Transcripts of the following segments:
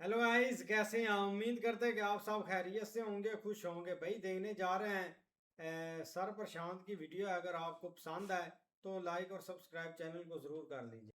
Hello guys, कैसे हैं आप? उम्मीद करते हैं कि आप सब खैरियत से होंगे, खुश होंगे। भाई देखने जा रहे हैं सर प्रशांत की वीडियो है। अगर आपको पसंद आए तो लाइक और सब्सक्राइब चैनल को ज़रूर कर लीजिए।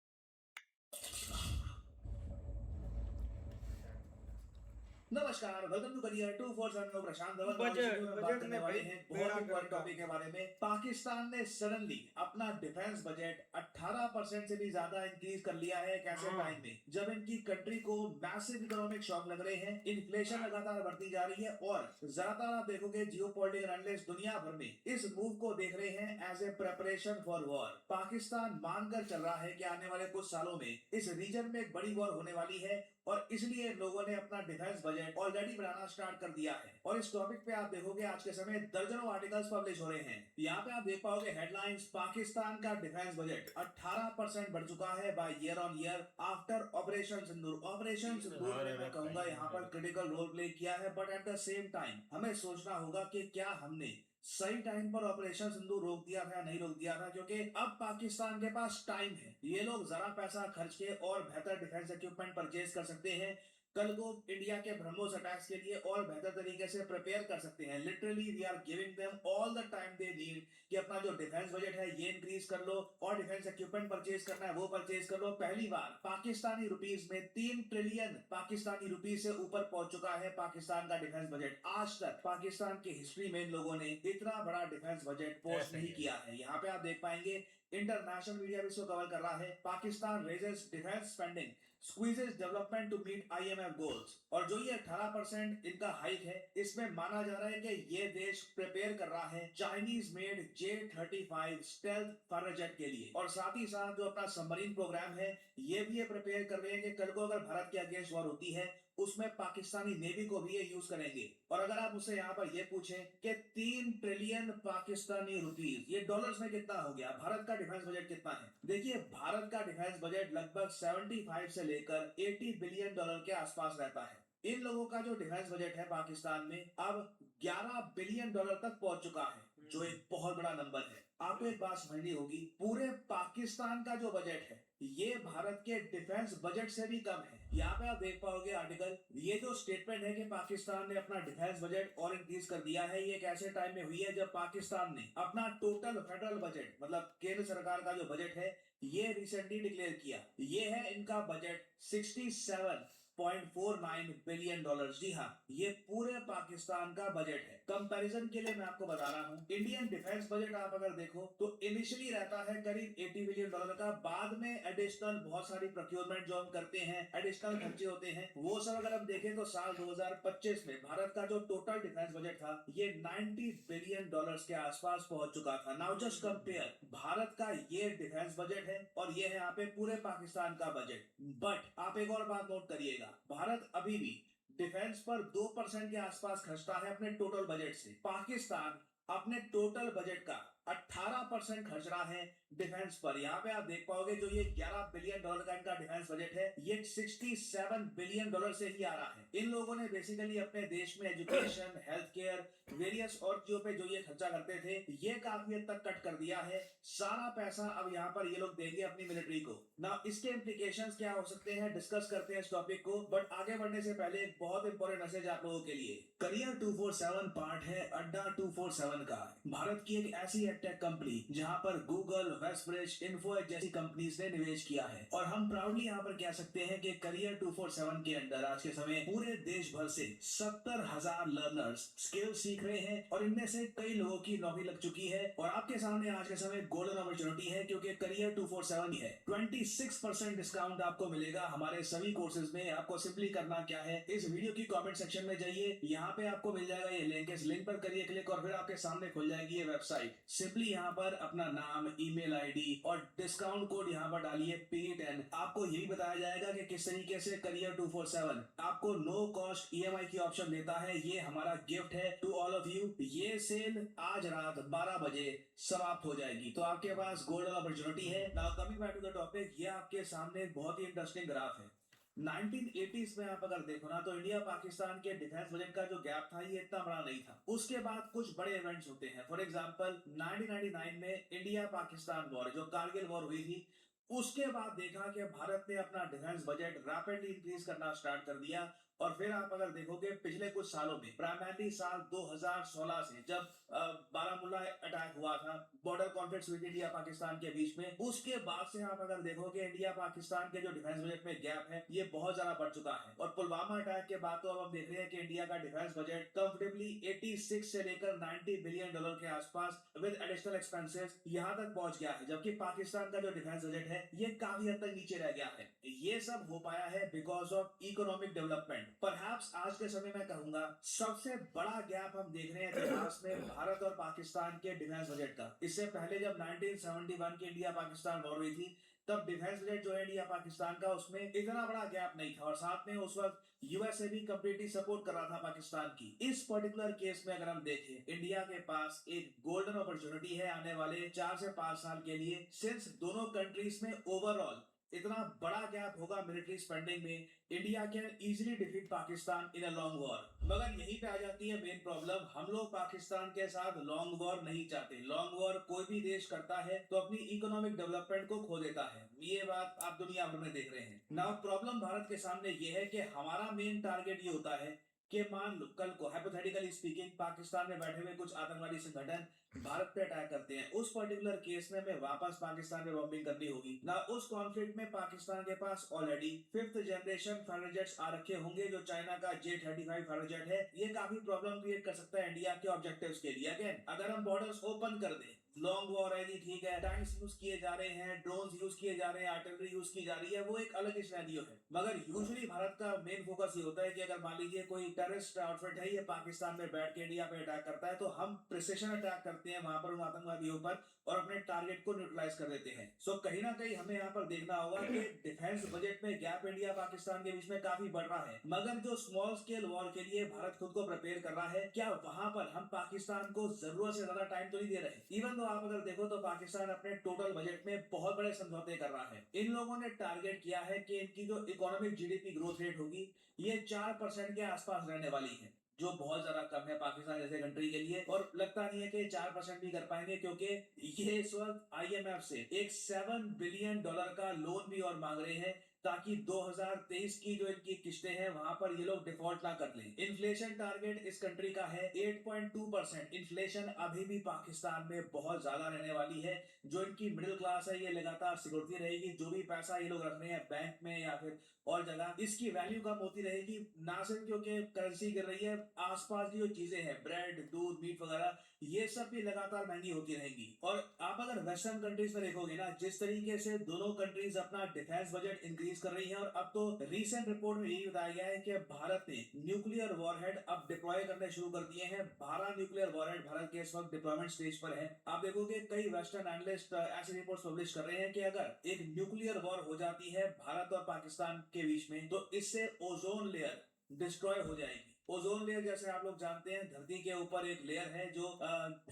नमस्कार, वेलकम टू करियर 247 में प्रशांत धवन और इस वीडियो बजट में बात बजट करने ने वाले भाई हैं बहुत बेड़ा ही इंपॉर्टेंट गर्क कर टॉपिक के दिया। बारे में। पाकिस्तान ने सडनली अपना डिफेंस बजट 18% से भी ज्यादा इंक्रीज कर लिया है। एक ऐसे हाँ। टाइम में जब इनकी कंट्री को मैसिव इकोनॉमिक शॉक लग रहे हैं, इन्फ्लेशन लगातार बढ़ती जा रही है और ज्यादातर आप देखोगे जियोपॉलिटिकल एनालिस्ट दुनिया भर में इस मूव को देख रहे हैं as a preparation for war. Pakistan मानकर चल रहा है कि आने वाले कुछ सालों में इस रीजन में एक बड़ी वॉर होने वाली है और इसलिए लोगों ने अपना डिफेंस बजट ऑलरेडी बनाना स्टार्ट कर दिया है। और इस टॉपिक पे आप देखोगे आज के समय दर्जनों आर्टिकल्स पब्लिश हो रहे हैं। यहाँ पे आप देख पाओगे हेडलाइंस, पाकिस्तान का डिफेंस बजट 18% बढ़ चुका है by year on year after operation Sindoor. Operation Sindoor ने, मैं कहूंगा, यहाँ पर क्रिटिकल रोल प्ले किया है, but at the same time हमें सोचना होगा कि क्या हमने सही टाइम पर ऑपरेशन सिंदूर रोक दिया था या नहीं रोक दिया था, क्योंकि अब पाकिस्तान के पास टाइम है। ये लोग जरा पैसा खर्च के और बेहतर डिफेंस इक्विपमेंट परचेज कर सकते हैं। कल को इंडिया के ब्रह्मोस अटैक्स के लिए और बेहतर तरीके से प्रिपेयर कर सकते हैं। Literally we are giving them all the time they need कि अपना जो डिफेंस बजट है ये इंक्रीज कर लो और डिफेंस इक्विपमेंट परचेज करना है वो परचेज कर लो। पहली बार पाकिस्तानी रुपीस में 3 ट्रिलियन पाकिस्तानी रुपीस से ऊपर पहुंच चुका है पाकिस्तान का डिफेंस बजट। आज तक पाकिस्तान की हिस्ट्री में इन लोगों ने इतना बड़ा डिफेंस बजट पोस्ट नहीं किया है। यहाँ पे आप देख पाएंगे इंटरनेशनल मीडिया भी इसको कवर कर रहा है। Pakistan raises defence spending, squeezes development to meet IMF goals. और जो ये 18% इनका हाइक है, इसमें माना जा रहा है कि ये देश प्रिपेयर कर रहा है Chinese made J-35 stealth fighter jet के लिए। और साथ ही साथ जो अपना सबमरीन प्रोग्राम है ये भी ये प्रिपेयर कर रहे हैं कि कल को अगर भारत के अगेंस्ट वॉर होती है उसमें पाकिस्तानी नेवी को भी ये यूज करेंगे। और अगर आप मुझसे यहाँ पर ये पूछें कि 3 ट्रिलियन पाकिस्तानी रुपीस ये डॉलर्स में कितना हो गया, भारत का डिफेंस बजट कितना है? देखिए, भारत का डिफेंस बजट लगभग 75 से लेकर 80 बिलियन डॉलर के आसपास रहता है। इन लोगों का जो डिफेंस बजट है पाकिस्तान में अब 11 बिलियन डॉलर तक पहुंच चुका है, जो एक बहुत बड़ा नंबर है। आपको एक बात समझनी होगी, पूरे पाकिस्तान का जो बजट है ये भारत के डिफेंस बजट से भी कम है। यहाँ पे आप देख पाओगे आर्टिकल, ये जो स्टेटमेंट है कि पाकिस्तान ने अपना डिफेंस बजट और इंक्रीज कर दिया है, ये एक ऐसे टाइम में हुई है जब पाकिस्तान ने अपना टोटल फेडरल बजट, मतलब केंद्र सरकार का जो बजट है, ये रिसेंटली डिक्लेयर किया। ये है इनका बजट 67.49 बिलियन डॉलर। जी हाँ, ये पूरे पाकिस्तान का बजट है। कंपैरिजन के लिए मैं आपको बता रहा हूँ, इंडियन डिफेंस बजट आप अगर देखो तो इनिशियली रहता है करीब 80 बिलियन डॉलर का। बाद में एडिशनल बहुत सारी प्रोक्योरमेंट जो हम करते हैं, एडिशनल खर्चे होते हैं, वो सब अगर हम देखें तो साल 2025 में भारत का जो टोटल डिफेंस बजट था ये 90 बिलियन डॉलर्स के आसपास पहुंच चुका था। नाउ जस्ट कंपेयर, भारत का ये डिफेंस बजट है और ये है यहाँ पे पूरे पाकिस्तान का बजट। बट आप एक और बात नोट करिएगा, भारत अभी भी डिफेंस पर 2% के आसपास खर्चता है अपने टोटल बजट से। पाकिस्तान अपने टोटल बजट का 18% खर्च रहा है डिफेंस पर। यहाँ पे आप देख पाओगे जो ये 11 बिलियन डॉलर का इनका डिफेंस बजट है, ये 67 बिलियन डॉलर से ही आ रहा है। इन लोगों ने बेसिकली अपने देश में एजुकेशन, हेल्थ केयर, वेरियस और चीजों पे जो ये खर्चा करते थे ये काफी हद तक कट कर दिया है। सारा पैसा अब यहाँ पर ये लोग देंगे अपनी मिलिट्री को। ना इसके इम्प्लीकेशंस क्या हो सकते हैं, डिस्कस करते हैं इस टॉपिक को। बट आगे बढ़ने से पहले एक बहुत इंपॉर्टेंट मैसेज आप लोगों के लिए। करियर 247 पार्ट है अड्डा 247 का, भारत की एक ऐसी टेक कंपनी जहां पर गूगल, वेस्टब्रिज, इन्फो जैसी कंपनीज ने निवेश किया है। और हम प्राउडली यहाँ पर कह सकते हैं कि करियर 247 के अंदर आज के समय पूरे देश भर से 70,000 लर्नर्स स्किल सीख रहे हैं और इनमें से कई लोगों की नौकरी लग चुकी है। और आपके सामने आज के समय गोल्डन अपॉर्चुनिटी है, क्योंकि करियर 247 है 26% डिस्काउंट आपको मिलेगा हमारे सभी कोर्सेज में। आपको सिंपली करना क्या है, इस वीडियो की कमेंट सेक्शन में जाइए, यहाँ पे आपको मिल जाएगा ये लिंक, इस लिंक पर करिए क्लिक और फिर आपके सामने खुल जाएगी ये वेबसाइट। सिंपली यहाँ पर अपना नाम, ईमेल आईडी और डिस्काउंट कोड यहाँ पर डालिए P10। आपको यही बताया जाएगा कि किस तरीके से करियर 247 आपको नो कॉस्ट ईएमआई की ऑप्शन देता है। ये हमारा गिफ्ट है टू ऑल ऑफ यू। ये सेल आज रात 12 बजे समाप्त हो जाएगी, तो आपके पास गोल्डन अपॉर्चुनिटी है। Now coming back to the topic, ये आपके सामने बहुत ही इंटरेस्टिंग ग्राफ है। 1980s में आप अगर देखो ना तो इंडिया पाकिस्तान के डिफेंस बजट का जो गैप था ये इतना बड़ा नहीं था। उसके बाद कुछ बड़े इवेंट्स होते हैं। फॉर एग्जांपल 1999 में इंडिया पाकिस्तान वॉर, जो कारगिल वॉर हुई थी, उसके बाद देखा कि भारत ने अपना डिफेंस बजट रैपिडली इंक्रीज करना स्टार्ट कर दिया। और फिर आप अगर देखोगे पिछले कुछ सालों में, प्राइमरली साल 2016 से जब बारामूला अटैक हुआ था, बॉर्डर कॉन्फ्लिक्ट हुई थी इंडिया पाकिस्तान के बीच में, उसके बाद से आप अगर देखोगे इंडिया पाकिस्तान के जो डिफेंस बजट में गैप है ये बहुत ज्यादा बढ़ चुका है। और पुलवामा अटैक के बाद तो अब हम देख रहे हैं कि इंडिया का डिफेंस बजट कंफर्टेबली 86 से लेकर 90 बिलियन डॉलर के आसपास विद एडिशनल एक्सपेंसेस यहां तक पहुंच गया है, जबकि पाकिस्तान का जो डिफेंस बजट है ये काफी हद तक नीचे रह गया है। ये सब हो पाया है because of economic development. Perhaps आज के समय में कहूंगा सबसे बड़ा गैप हम देख रहे हैं इतिहास में भारत और पाकिस्तान के डिफेंस बजट का। इससे पहले जब 1971 की इंडिया पाकिस्तान वॉर हुई थी तब डिफेंस बजट जो है इंडिया पाकिस्तान का उसमें इतना बड़ा गैप नहीं था, और साथ में उस वक्त यूएसए भी कंप्लीटली सपोर्ट कर रहा था पाकिस्तान की। इस पर्टिकुलर केस में अगर हम देखें, इंडिया के पास एक गोल्डन अपॉर्चुनिटी है आने वाले 4 से 5 साल के लिए, सिंस दोनों कंट्रीज में ओवरऑल इतना बड़ा गैप होगा मिलिट्री स्पेंडिंग में, India can easily defeat Pakistan in a long war. मगर यहीं पे आ जाती है मेन प्रॉब्लम, हम लोग पाकिस्तान के साथ लॉन्ग वॉर नहीं चाहते। लॉन्ग वॉर कोई भी देश करता है तो अपनी इकोनॉमिक डेवलपमेंट को खो देता है, ये बात आप दुनिया भर में देख रहे हैं। नाउ प्रॉब्लम भारत के सामने ये है कि हमारा मेन टारगेट ये होता है कि मान लो कल को हाइपोथेटिकली स्पीकिंग पाकिस्तान में बैठे हुए कुछ आतंकवादी संगठन भारत पे अटैक करते हैं, उस पर्टिकुलर केस में हमें वापस पाकिस्तान में बॉम्बिंग करनी होगी ना। उस कॉन्फ्लिक्ट में पाकिस्तान के पास already 5th generation fighter jets आ रखे होंगे जो चाइना का J-35 फाइटर जेट है। ये काफी प्रॉब्लम क्रिएट कर सकता है इंडिया के ऑब्जेक्टिव्स के लिए। अगेन अगर हम बॉर्डर्स ओपन कर दें, लॉन्ग वॉर है जी, ठीक है, टैंक्स यूज किए जा रहे हैं, ड्रोन्स यूज किए जा रहे हैं, आर्टिलरी यूज की जा रही है, वो एक अलग ही सिनेरियो है। मगर यूजुअली भारत का मेन फोकस ये होता है कि अगर मान लीजिए कोई टेररिस्ट आउटफिट है ये पाकिस्तान में बैठ के इंडिया पे अटैक करता है तो हम प्रिसिशन अटैक करते हैं वहां पर उन आतंकवादियों पर और अपने टारगेट को न्यूट्रलाइज कर देते हैं। सो कहीं ना कहीं हमें यहाँ पर देखना होगा कि डिफेंस बजट में गैप इंडिया पाकिस्तान के बीच में काफी बढ़ रहा है, मगर जो स्मॉल स्केल वॉर के लिए भारत खुद को प्रिपेयर कर रहा है, क्या वहां पर हम पाकिस्तान को जरूरत से ज्यादा टाइम तो नहीं दे रहे। इवन तो आप अगर देखो तो पाकिस्तान अपने टोटल बजट में बहुत बड़े समझौते कर रहा है। इन लोगों ने टारगेट किया है कि इनकी जो इकोनॉमिक जीडीपी ग्रोथ रेट होगी ये 4% के आसपास रहने वाली है, जो बहुत ज्यादा कम है पाकिस्तान जैसे कंट्री के लिए। और लगता नहीं है कि 4% भी कर पाएंगे, क्योंकि ये इस वक्त आईएमएफ से एक $7 बिलियन का लोन भी और मांग रहे हैं ताकि 2023 की जो इनकी किस्तें हैं वहां पर ये लोग डिफॉल्ट ना कर लें। इन्फ्लेशन टारगेट इस कंट्री का है 8.2%। इन्फ्लेशन अभी भी पाकिस्तान में बहुत ज्यादा रहने वाली है। जो इनकी मिडिल क्लास है ये लगातार सिकुड़ती रहेगी, जो भी पैसा ये लोग रख रहे हैं बैंक में या फिर और जगह, इसकी वैल्यू कम होती रहेगी, ना सिर्फ क्योंकि करेंसी गिर रही है, आसपास की जो चीजें हैं ब्रेड दूध मीट वगैरह ये सब भी लगातार महंगी होती रहेंगी। और आप अगर वेस्टर्न कंट्रीज में देखोगे ना, जिस तरीके से दोनों कंट्रीज अपना डिफेंस बजट इंक्रीज कर रही है, और अब तो रीसेंट रिपोर्ट में यही बताया गया है कि भारत ने न्यूक्लियर वॉरहेड अब डिप्लॉय करने शुरू कर दिए हैं। 12 न्यूक्लियर वॉरहेड भारत के इस वक्त डिप्लॉयमेंट स्टेज पर है। आप देखोगे कई वेस्टर्न एनालिस्ट ऐसी रिपोर्ट पब्लिश कर रहे हैं कि अगर एक न्यूक्लियर वॉर हो जाती है भारत और पाकिस्तान के बीच में तो इससे ओजोन लेयर डिस्ट्रॉय हो जाएगी। ओजोन लेयर जैसे आप लोग जानते हैं धरती के ऊपर एक लेयर है जो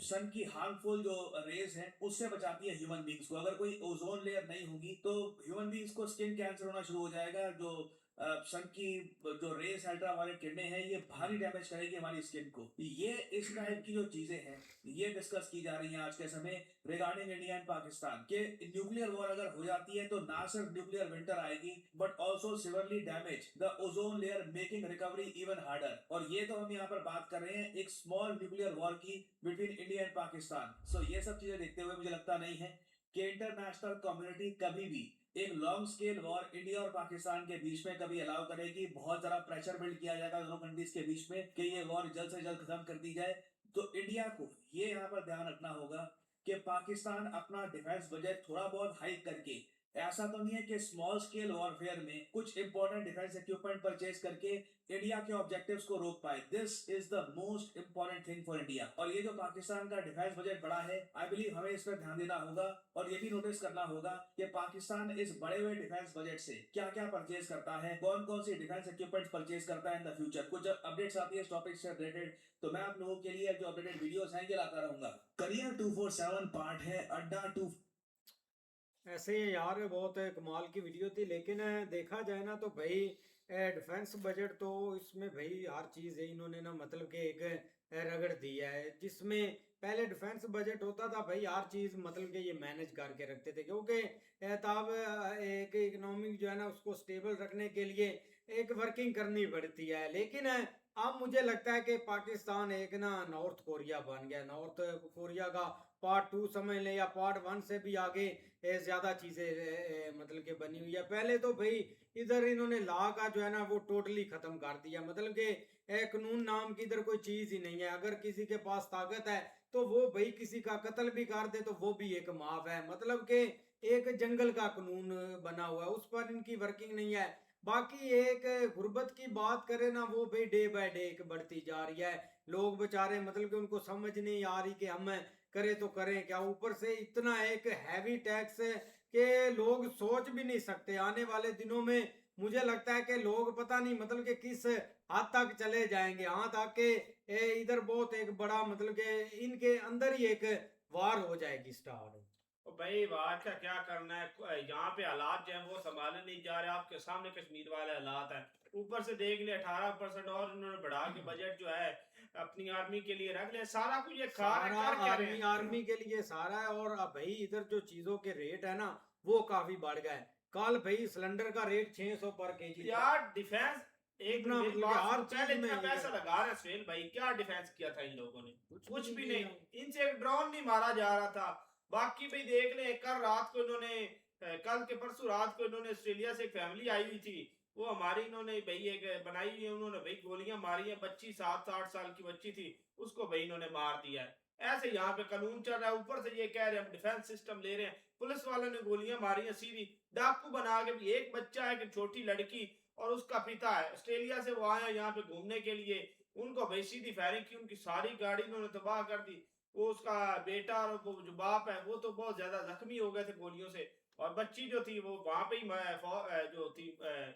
सन की हार्मफुल जो रेज है उससे बचाती है ह्यूमन बींग्स को। अगर कोई ओजोन लेयर नहीं होगी तो ह्यूमन बींग्स को स्किन कैंसर होना शुरू हो जाएगा। जो सन की जो रेस अल्ट्रावायलेट किरणें हैं ये भारी डैमेज करेगी हमारी स्किन को। ये इस टाइप की जो चीजें हैं ये डिस्कस की जा रही हैं आज के समय रिगार्डिंग इंडिया एंड पाकिस्तान के। न्यूक्लियर वॉर अगर हो जाती है तो ना सिर्फ न्यूक्लियर विंटर आएगी but also severely damage the ozone layer, making recovery even harder. और ये तो हम यहाँ पर बात कर रहे हैं एक स्मॉल न्यूक्लियर वॉर की बिटवीन इंडिया एंड पाकिस्तान। सो ये सब चीजें देखते हुए मुझे लगता नहीं है कि इंटरनेशनल कम्युनिटी कभी भी एक लॉन्ग स्केल वॉर इंडिया और पाकिस्तान के बीच में कभी अलाउ करेगी। बहुत ज्यादा प्रेशर बिल्ड किया जाएगा दोनों कंट्रीज के बीच में कि ये वॉर जल्द से जल्द खत्म कर दी जाए। तो इंडिया को ये यहाँ पर ध्यान रखना होगा कि पाकिस्तान अपना डिफेंस बजट थोड़ा बहुत हाइक करके, ऐसा तो नहीं है कि स्मॉल स्केल वॉरफेयर में कुछ इंपॉर्टेंट डिफेंस इक्विपमेंट परचेज करके इंडिया के ऑब्जेक्टिव्स को रोक पाए। This is the most important thing for India. और ये जो पाकिस्तान का डिफेंस बजट बड़ा है, आई बिलीव हमें इस पर ध्यान देना होगा और ये भी नोटिस करना होगा कि पाकिस्तान इस बड़े हुए डिफेंस बजट से क्या क्या परचेज करता है, कौन कौन सी डिफेंस इक्विपमेंट परचेज करता है इन द फ्यूचर। कुछ अपडेट्स आती है इस टॉपिक से रिलेटेड तो मैं आप लोगों के लिए जो अपडेटेड वीडियोस हैं ये लाता रहूंगा। करियर 247 पार्ट है अड्डा 2। ऐसे ही यार बहुत कमाल की वीडियो थी, लेकिन देखा जाए ना तो भाई डिफेंस बजट तो इसमें भाई हर चीज़ है इन्होंने ना मतलब कि एक रगड़ दिया है, जिसमें पहले डिफेंस बजट होता था भाई हर चीज़ मतलब कि ये मैनेज करके रखते थे, क्योंकि तब एक इकोनॉमिक जो है ना उसको स्टेबल रखने के लिए एक वर्किंग करनी पड़ती है। लेकिन अब मुझे लगता है कि पाकिस्तान एक ना नॉर्थ कोरिया बन गया। नॉर्थ कोरिया का पार्ट 2 समझ लें या पार्ट 1 से भी आगे ज़्यादा चीज़ें मतलब कि बनी हुई है। पहले तो भाई इधर इन्होंने लॉ का जो है ना वो टोटली खत्म कर दिया, मतलब कि कानून नाम की इधर कोई चीज ही नहीं है। अगर किसी के पास ताकत है तो वो भाई किसी का कत्ल भी कर दे तो वो भी एक माफ है, मतलब कि एक जंगल का कानून बना हुआ है, उस पर इनकी वर्किंग नहीं है। बाकी एक गुर्बत की बात करें ना, वो भाई डे बाय डे एक बढ़ती जा रही है। लोग बेचारे मतलब कि उनको समझ नहीं आ रही कि हम करें तो करें क्या। ऊपर से इतना एक हैवी टैक्स के लोग सोच भी नहीं सकते आने वाले दिनों में। मुझे लगता है कि लोग पता नहीं मतलब कि किस हद तक चले जाएंगे, हाँ ताकि इधर बहुत एक बड़ा मतलब कि इनके अंदर ही एक वार हो जाएगी स्टार्ट। तो भाई बात का क्या करना है, यहाँ पे हालात जो है वो संभाले नहीं जा रहे। आपके सामने कश्मीर वाले हालात हैं, ऊपर से देख ले 18% और इन्होंने बढ़ा के बजट जो है अपनी आर्मी के लिए रख लिया। सारा कुछ ये खा रहे, सारा कर क्या रहे आर्मी हैं। आर्मी के लिए सारा है। और अब भाई इधर जो चीजों के रेट है ना वो काफी बढ़ गए। कल भाई सिलेंडर का रेट 600 पर केजी था। यार डिफेंस, एक इतना मेरी मतलब कि बात हर सुनो, चीज पहले में इतना ये पैसा लगा रहे हैं सुहेल भाई, क्या डिफेंस किया था इन लोगों ने? कुछ भी किया। नहीं। इनसे एक ड्रोन नहीं मारा जा रहा था। बाकी भाई देख ले, कल रात को इन्होंने कल के परसों रात को इन्होंने ऑस्ट्रेलिया से एक फैमिली आई हुई थी, वो हमारी इन्होंने भाई एक बनाई हुई है, उन्होंने भाई गोलियां मारी है। बच्ची 7-8 साल की बच्ची थी, उसको भाई इन्होंने मार दिया है। ऐसे यहाँ पे कानून चल रहा है, ऊपर से ये कह रहे हैं हम डिफेंस सिस्टम ले रहे हैं। पुलिस वालों ने गोलियां मारी है सीधी, डाकू बना के भी। एक बच्चा है, एक छोटी लड़की और उसका पिता है, ऑस्ट्रेलिया से वो आया यहाँ पे घूमने के लिए। उनको भाई सीधी फायरिंग की, उनकी सारी गाड़ी इन्होंने तबाह कर दी। वो उसका बेटा और वो जो बाप है वो तो बहुत ज्यादा जख्मी हो गए थे गोलियों से, और बच्ची जो थी वो वहां पे ही जो थी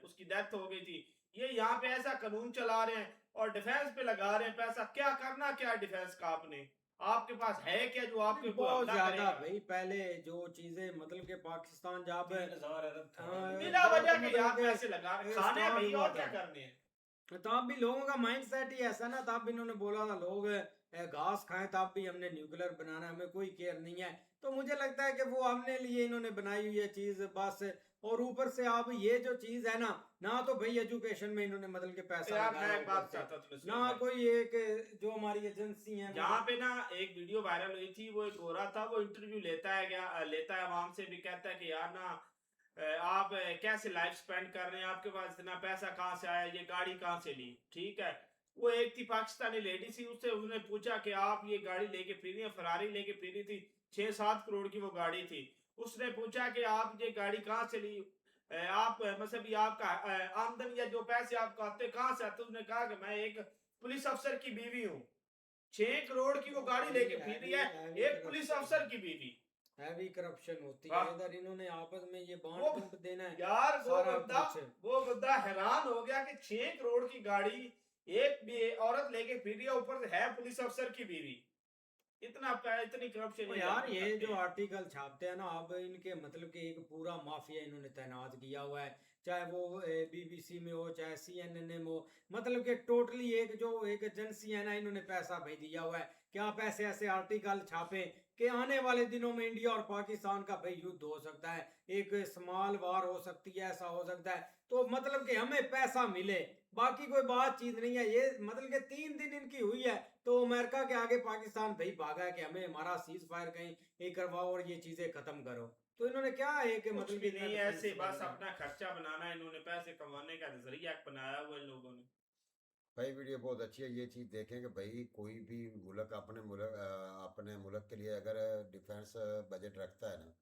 उसकी डेथ हो गई थी। ये यहाँ पे ऐसा कानून चला रहे हैं और डिफेंस पे लगा रहे हैं पैसा। क्या करना क्या है डिफेंस का? आपने, आपके पास है क्या जो आपके नहीं, ऊपर बहुत हमला ज्यादा करेगा? भाई पहले जो चीजें मतलब कि पाकिस्तान जब 3000 अरब था। बिना जब वजह के मतलब यार पैसे लगा रहे, कि खाने हैं स्टार्ट भाई, हुआ और क्या था करने हैं। तब भी लोगों का माइंड सेट ही ऐसा ना। तब इन्होंने बोला था लोग घास खाएं, तब भी हमने न्यूक्लियर बनाना, हमें कोई केयर नहीं है। तो मुझे लगता है कि वो हमने लिए इन्होंने बनाई हुई है चीज बस। और ऊपर से अब ये जो चीज है ना, ना तो भाई एजुकेशन में इन्होंने मतलब के पैसा यार मैं लगाया एक ऊपर बात से, कहता हूँ तुम्हें सुहेल ना भाई, कोई एक जो हमारी एजेंसी है ना। जहाँ पे ना एक वीडियो वायरल हुई थी, वो एक गोरा था, वो इंटरव्यू लेता है, क्या लेता है आवाम से भी, कहता है कि यार ना आप कैसे लाइफ स्पेंड कर रहे हैं, आपके पास इतना पैसा कहाँ से आया, ये गाड़ी कहाँ से ली? ठीक है, वो एक थी पाकिस्तानी लेडी सी, उससे उसने पूछा कि आप ये गाड़ी लेके फिरी हैं, फरारी लेके फिरी थी, 6-7 करोड़ की वो गाड़ी थी। उसने पूछा कि आप ये गाड़ी कहाँ से ली, आप मतलब ये आपका आमदन या जो पैसे आपको आते कहाँ से आते? उसने कहा कि मैं एक पुलिस अफसर की बीवी हूँ। 6 करोड़ की वो गाड़ी लेके फिर रही है, हैवी एक पुलिस अफसर की बीवी। हैवी करप्शन होती है वाह। इधर। इन्होंने आपस में ये बांट वो बूंट देना है यार सारा कुछ। वो बंदा हैरान हो गया कि 6 करोड़ की गाड़ी एक भी औरत लेके फिर रही है, ऊपर से है पुलिस अफसर की बीवी। इतनी करप्शन तो ये यहाँ यार पे ये करते जो हैं। आर्टिकल छापते हैं ना, अब इनके मतलब कि एक पूरा माफिया इन्होंने तैनात किया हुआ है। चाहे वो बीबीसी में हो चाहे सीएनएन में हो, मतलब कि टोटली एक जो एक एजेंसी है ना, इन्होंने पैसा भेज दिया हुआ है कि आप ऐसे ऐसे आर्टिकल छापे कि आने वाले दिनों में इंडिया और पाकिस्तान का भाई युद्ध हो सकता है, एक स्मॉल वार हो सकती है, ऐसा हो सकता है। तो मतलब कि हमें पैसा मिले, बाकी कोई बातचीत नहीं है। ये मतलब कि 3 दिन इनकी हुई है तो अमेरिका के आगे पाकिस्तान भाई भागा है कि हमें हमारा सीज फायर कहीं ये करवाओ और ये चीजें खत्म करो। तो इन्होंने क्या है कि कुछ मतलब कि भी इतना नहीं, डिफेंस ऐसे बस करना है। अपना खर्चा बनाना, इन्होंने पैसे कमाने का नजरिया बनाया हुआ इन लोगों ने। भाई वीडियो बहुत अच्छी है। ये चीज़ देखें कि भाई कोई भी मुल्क अपने मुल्क के लिए अगर डिफेंस बजट रखता है ना,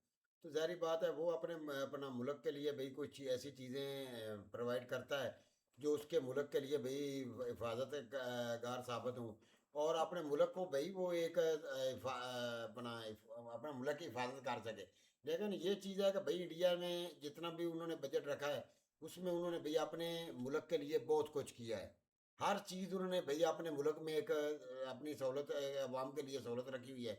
तो ज़ाहिर बात है वो अपना मुल्क के लिए भाई कोई ऐसी चीज़ें प्रोवाइड करता है जो उसके मुल्क के लिए भाई हिफाजत गार साबित हों, और अपने मुल्क को भाई वो एक अपने मुल्क की हिफाजत कर सके। लेकिन ये चीज़ है कि भाई इंडिया में जितना भी उन्होंने बजट रखा है उसमें उन्होंने भैया अपने मुल्क के लिए बहुत कुछ किया है। हर चीज़ उन्होंने भैया अपने मुल्क में एक अपनी सहूलत अवाम के लिए सहूलत रखी हुई है।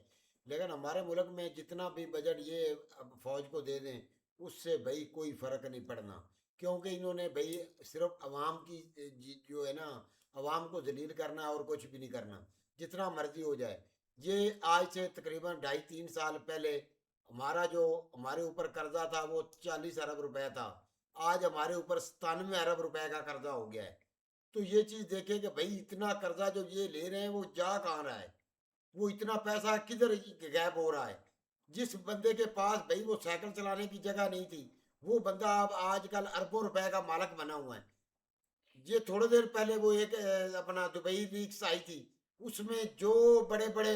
लेकिन हमारे मुल्क में जितना भी बजट ये अब फौज को दे दें उससे भाई कोई फ़र्क नहीं पड़ना। क्योंकि इन्होंने भाई सिर्फ अवाम की जो है ना, अवाम को जलील करना और कुछ भी नहीं करना, जितना मर्जी हो जाए। ये आज से तकरीबन 2.5-3 साल पहले हमारा जो हमारे ऊपर कर्जा था वो 40 अरब रुपए था, आज हमारे ऊपर 97 अरब रुपए का कर्जा हो गया है। तो ये चीज देखें कि भाई इतना कर्जा जो ये ले रहे हैं वो जा कहाँ रहा है, वो इतना पैसा किधर गैप हो रहा है। जिस बंदे के पास भाई वो साइकिल चलाने की जगह नहीं थी, वो बंदा अब आजकल अरबों रुपए का मालक बना हुआ है। ये थोड़ी देर पहले वो एक अपना दुबई लीक्स आई थी, उसमें जो बड़े बड़े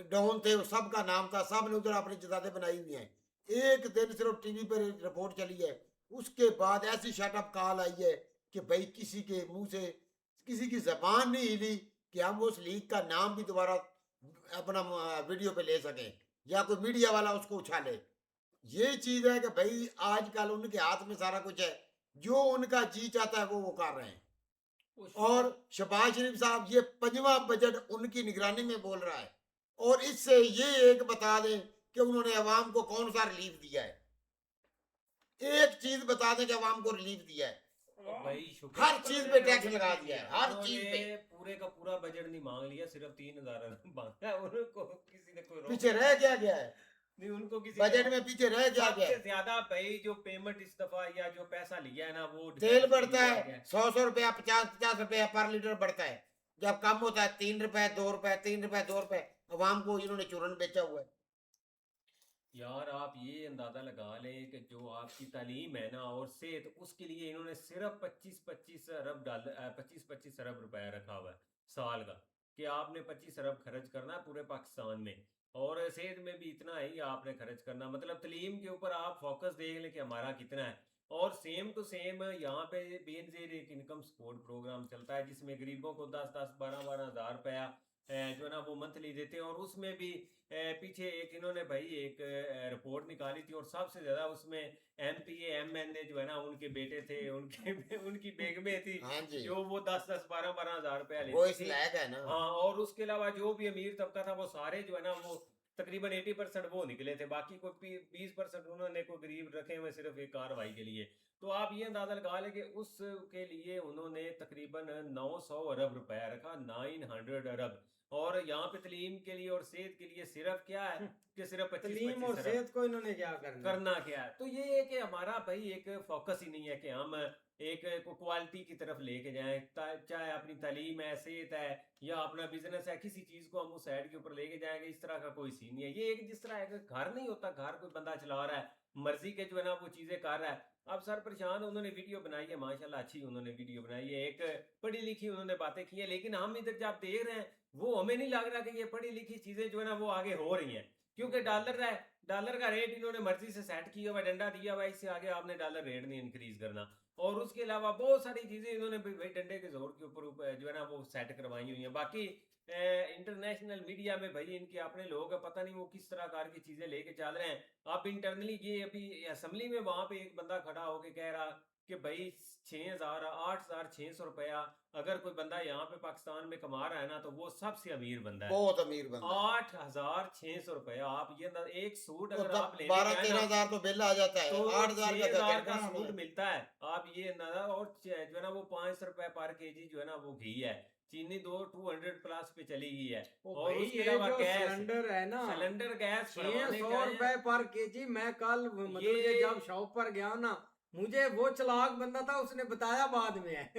डॉन थे वो सब का नाम था, सब ने उधर अपनी जदादे बनाई हुई हैं। एक दिन सिर्फ टीवी पर रिपोर्ट चली है, उसके बाद ऐसी शटअप कॉल आई है कि भाई किसी के मुंह से किसी की जबान नहीं हिली कि हम उस लीग का नाम भी दोबारा अपना वीडियो पे ले सकें या कोई मीडिया वाला उसको उछाले। ये चीज है कि भाई आजकल उनके हाथ में सारा कुछ है, जो उनका जी चाहता है वो कर रहे हैं। और शहबाज शरीफ साहब ये 5वां बजट उनकी निगरानी में बोल रहा है, और इससे ये एक बता दें कि उन्होंने अवाम को कौन सा रिलीफ दिया है। एक चीज बता दें कि अवाम को रिलीफ दिया है। भाई शुक्र हर चीज पे टैक्स लगा दिया है, हर चीज पे। उन्होंने पूरे का पूरा बजट नहीं मांग लिया, सिर्फ 3,000 मांगा है। उनको किसी ने कोई रोक पीछे रह क्या गया है नहीं, उनको किसी बजट में, पीछे रह क्या गया सबसे है। ज्यादा भाई जो पेमेंट इस दफा या जो पैसा लिया है ना वो तेल defense बढ़ता के लिए है गया 100 रुपया, 50 रुपया पर लीटर बढ़ता है। जब कम होता है 3 रुपए 2 रुपए, 3 रुपए 2 रुपए। अवाम को इन्होंने चूरन बेचा हुआ है। यार आप ये अंदाजा लगा लें कि जो आपकी तालीम है ना और सेहत, उसके लिए इन्होंने सिर्फ 25-25 अरब डॉलर 25-25 अरब रुपया रखा हुआ है साल का, कि आपने 25 अरब खर्च करना है पूरे पाकिस्तान में, और सेहत में भी इतना ही आपने खर्च करना। मतलब तालीम के ऊपर आप फोकस देख लें कि हमारा कितना है। और सेम टू सेम यहाँ पे बेनजीर एक इनकम सपोर्ट प्रोग्राम चलता है, जिसमें गरीबों को 10-10 12-12 हज़ार रुपया जो है ना वो मंथली देते हैं। और उसमें भी पीछे एक इन्होंने भाई एक रिपोर्ट निकाली थी, और सबसे ज्यादा उसमें MPA MNA जो है ना उनके बेटे थे, उनके उनकी बेगमें थी, हाँ जी, जो वो 10-10 12-12 हज़ार रुपया वो लेती इस थी। लायक है ना। हाँ, और उसके अलावा जो भी अमीर तबका था वो सारे जो है ना वो तकरीबन 80% वो निकले थे, बाकी कोई 20% उन्होंने कोई गरीब रखे हुए सिर्फ एक कार्रवाई के लिए। तो आप ये अंदाजा लगा लें कि उसके लिए उन्होंने तकरीबन 900 अरब रुपया रखा, 900 अरब। और यहाँ पे तालीम के लिए और सेहत के लिए सिर्फ क्या है कि सिर्फ तलीम 25-25 और अरब। सेहत को इन्होंने क्या करना है? करना क्या है? तो ये है कि हमारा भाई एक फोकस ही नहीं है कि हम एक क्वालिटी की तरफ लेके जाएं, चाहे अपनी तालीम है, सेहत है, या अपना बिजनेस है, किसी चीज को हम उस साइड के ऊपर लेके जाएंगे, इस तरह का कोई सीन नहीं है। ये एक जिस तरह एक घर नहीं होता, घर कोई बंदा चला रहा है, मर्जी के जो है ना वो चीजें कर रहा है। अब सर परेशान, उन्होंने वीडियो बनाई है माशाल्लाह, अच्छी उन्होंने वीडियो बनाई है, एक पढ़ी लिखी उन्होंने बातें की है, लेकिन हम इधर जब देख रहे हैं वो हमें नहीं लग रहा कि ये पढ़ी लिखी चीजें जो है ना वो आगे हो रही हैं, क्योंकि डॉलर है, डॉलर का रेट इन्होंने मर्जी से सेट किया हुआ, डंडा दिया हुआ, इससे आगे आपने डॉलर रेट नहीं इंक्रीज करना। और उसके अलावा बहुत सारी चीजें इन्होंने भाई डंडे के जोर के ऊपर जो है ना वो सेट करवाई हुई हैं। बाकी इंटरनेशनल मीडिया में भाई इनके अपने लोग हैं, पता नहीं वो किस तरह कार की चीजें लेके चल रहे हैं। आप इंटरनली ये अभी असम्बली में वहां पे एक बंदा खड़ा होके कह रहा कि भाई 6,000 8,600 रुपया अगर कोई बंदा यहाँ पे पाकिस्तान में कमा रहा है ना तो वो सबसे अमीर बंदा है। बहुत अमीर बंदा है। 8,600 रुपया, आप ये एक सूट तो अगर तब आप लेने 12-13 जाए ना हजार तो बिल आ जाता है, तो 8,000 का 6,000 तो का कितना सूट है। मिलता है, आप ये अंदाजा। और जो है ना वो 500 रुपए पर केजी जो है ना वो घी है, चीनी 200 प्लस पे चली गई है। ओ और भाई उसके ये अलावा जो गैस, सिलेंडर है ना, सिलेंडर गैस भरवाने 600 का है। रुपए पर केजी। मैं कल मतलब ये कि जब शॉप पर गया ना, मुझे वो चालाक बंदा था, उसने बताया बाद में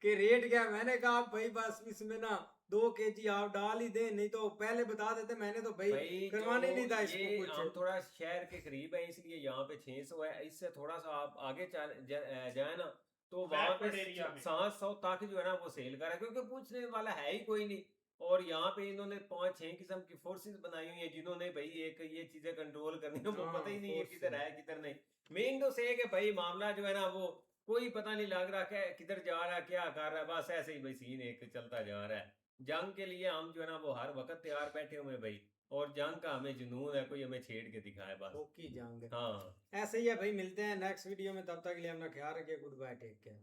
कि रेट क्या है। मैंने कहा भाई बस इसमें ना 2 केजी आप डाल ही दें, नहीं तो पहले बता देते, मैंने तो भाई भाई करवाने जो नहीं था ये इसको कुछ। हम थोड़ा शहर के करीब है इसलिए यहाँ पे 600 है, इससे थोड़ा सा आप आगे जाए ना तो वहां पे Backward area में। 700 तक जो है ना वो सेल कर रहा है, क्योंकि पूछने वाला है ही कोई नहीं। और यहाँ पे इन्होंने 5-6 किस्म की फोर्सेस बनाई हुई है, जिन्होंने भाई एक ये चीजें कंट्रोल करनी है, वो हाँ, पता ही नहीं है forces। किधर है किधर नहीं। मेन तो से है कि भाई मामला जो है ना वो कोई पता नहीं लग रहा कि किधर जा रहा है, क्या कर रहा है, बस ऐसे ही भाई सीन एक चलता जा रहा है। जंग के लिए हम जो है ना वो हर वक्त तैयार बैठे हुए हैं भाई, और जंग का हमें जुनून है, कोई हमें छेड़ के दिखाए बस। ओके जंग हाँ। ऐसे ही है भाई। मिलते हैं नेक्स्ट वीडियो में, तब तक के लिए अपना ख्याल रखिए। Good bye, take care.